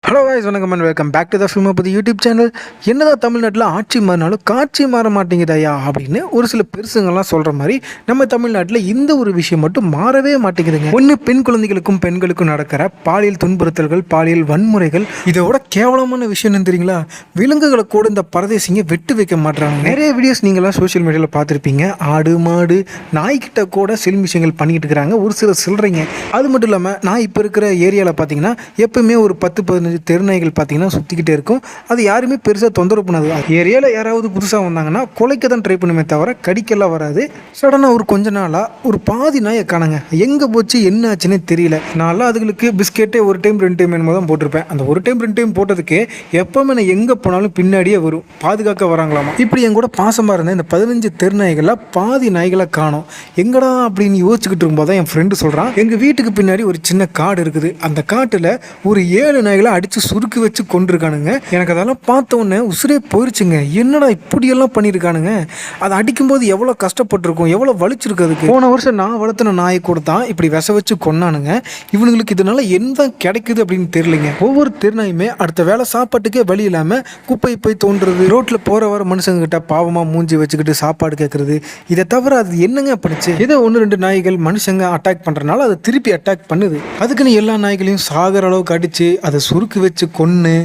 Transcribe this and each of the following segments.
Hello guys, வணக்கம் and welcome back to the Filmopathy YouTube channel. என்னதான் தமிழ்நாட்டில் ஆட்சி மாறினாலும் காட்சி மாற மாட்டேங்குதையா அப்படின்னு ஒரு சில பெருசுங்கள்லாம் சொல்கிற மாதிரி நம்ம தமிழ்நாட்டில் இந்த ஒரு விஷயம் மட்டும் மாறவே மாட்டேங்குதுங்க. ஒன்று பெண் குழந்தைகளுக்கும் பெண்களுக்கும் நடக்கிற பாலியல் துன்புறுத்தல்கள், பாலியல் வன்முறைகள். இதோட கேவலமான விஷயம் என்ன தெரியுங்களா? விலங்குகளை கூட இந்த பரதேசிங்க வெட்டு வைக்க மாட்டாங்க. நிறைய வீடியோஸ் நீங்களாம் சோஷியல் மீடியாவில் பார்த்துருப்பீங்க. ஆடு மாடு நாய்கிட்ட கூட சில விஷயங்கள் பண்ணிக்கிட்டு இருக்கிறாங்க ஒரு சில சில்லறைங்க. அது மட்டும் இல்லாமல் நான் இப்போ இருக்கிற ஏரியாவில் பார்த்தீங்கன்னா எப்பவுமே ஒரு 10-15 தெருநாய்கள் பார்த்தீங்கன்னா சுற்றிக்கிட்டே இருக்கும். அது யாருமே பெருசாக தொந்தரவு பண்ணாது. ஏரியாவில் யாராவது புதுசாக வந்தாங்கன்னா கொலைக்க தான் ட்ரை பண்ணுமே தவிர கடிக்கெல்லாம் வராது. சடனாக ஒரு கொஞ்ச நாளாக ஒரு பாதி நாயை காணுங்க. எங்கே போச்சு என்ன ஆச்சுன்னே தெரியல. நான்லாம் அதுகளுக்கு பிஸ்கெட்டே ஒரு டைம் 2 டைம் என்னமோ தான் போட்டிருப்பேன். அந்த ஒரு டைம் 2 டைம் போட்டதுக்கே எப்போவுமே நான் எங்கே போனாலும் பின்னாடியே வரும், பாதுகாக்க வராங்களாமா. இப்படி என் கூட பாசமாக இருந்தேன் இந்த 15 தெருநாய்களில் பாதி நாய்களை காணும். எங்கடா அப்படின்னு யோசிச்சுக்கிட்டு இருக்கும்போது தான் என் ஃப்ரெண்டு சொல்கிறான், எங்கள் வீட்டுக்கு பின்னாடி ஒரு சின்ன காடு இருக்குது. அந்த காட்டில் ஒரு 7 நாய்களை அடித்து சுருக்கு வச்சு கொண்டிருக்கானுங்க. எனக்கு அதெல்லாம் பார்த்த உடனே உசுரே போயிருச்சுங்க. என்னடா இப்படியெல்லாம் பண்ணியிருக்கானுங்க. அதை அடிக்கும்போது எவ்வளோ கஷ்டப்பட்டிருக்கும், எவ்வளோ வலிச்சிருக்கு. அதுக்கு போன வருஷம் நான் வளர்த்தின நாயை கூட தான் இப்படி விச வச்சு கொன்னானுங்க. இவனுங்களுக்கு இதனால என்ன கிடைக்குது அப்படின்னு தெரியலைங்க. ஒவ்வொரு திருநாயுமே அடுத்த வேலை சாப்பாட்டுக்கே வழி இல்லாமல் குப்பை போய் தோன்றுறது, ரோட்டில் போகிற வர மனுஷங்கிட்ட பாவமாக மூஞ்சி வச்சுக்கிட்டு சாப்பாடு கேட்கறது. இதை தவிர அது என்னங்க படிச்சு ஏதோ 1-2 நாய்கள் மனுஷங்க அட்டாக் பண்ணுறதுனால அதை திருப்பி அட்டாக் பண்ணுது. அதுக்குன்னு எல்லா நாய்களையும் சாகிற அளவுக்கு அடித்து அதை சுருக்கு வச்சு கொன்று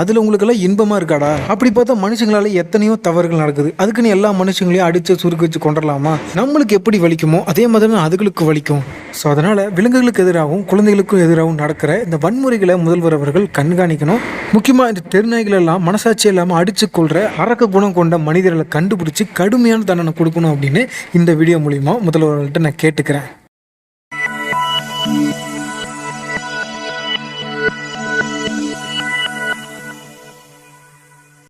அதில் உங்களுக்கெல்லாம் இன்பமாக இருக்காடா? அப்படி பார்த்தா மனுஷங்களால எத்தனையோ தவறுகள் நடக்குது. அதுக்குன்னு எல்லா மனுஷங்களையும் அடித்து சுருக்கு வச்சு கொண்டுடலாமா? நம்மளுக்கு எப்படி வலிக்குமோ அதே மாதிரி தான் அதுகளுக்கு வலிக்கும். ஸோ அதனால் விலங்குகளுக்கு எதிராகவும் குழந்தைகளுக்கும் எதிராகவும் நடக்கிற இந்த வன்முறைகளை முதல்வர் அவர்கள் கண்காணிக்கணும். முக்கியமாக இந்த தெருநாய்களெல்லாம் மனசாட்சி இல்லாமல் அடித்து கொள்கிற அரக்க குணம் கொண்ட மனிதர்களை கண்டுபிடிச்சி கடுமையான தண்டனை கொடுக்கணும் அப்படின்னு இந்த வீடியோ மூலிமா முதல்வர்கள்ட்ட நான் கேட்டுக்கிறேன்.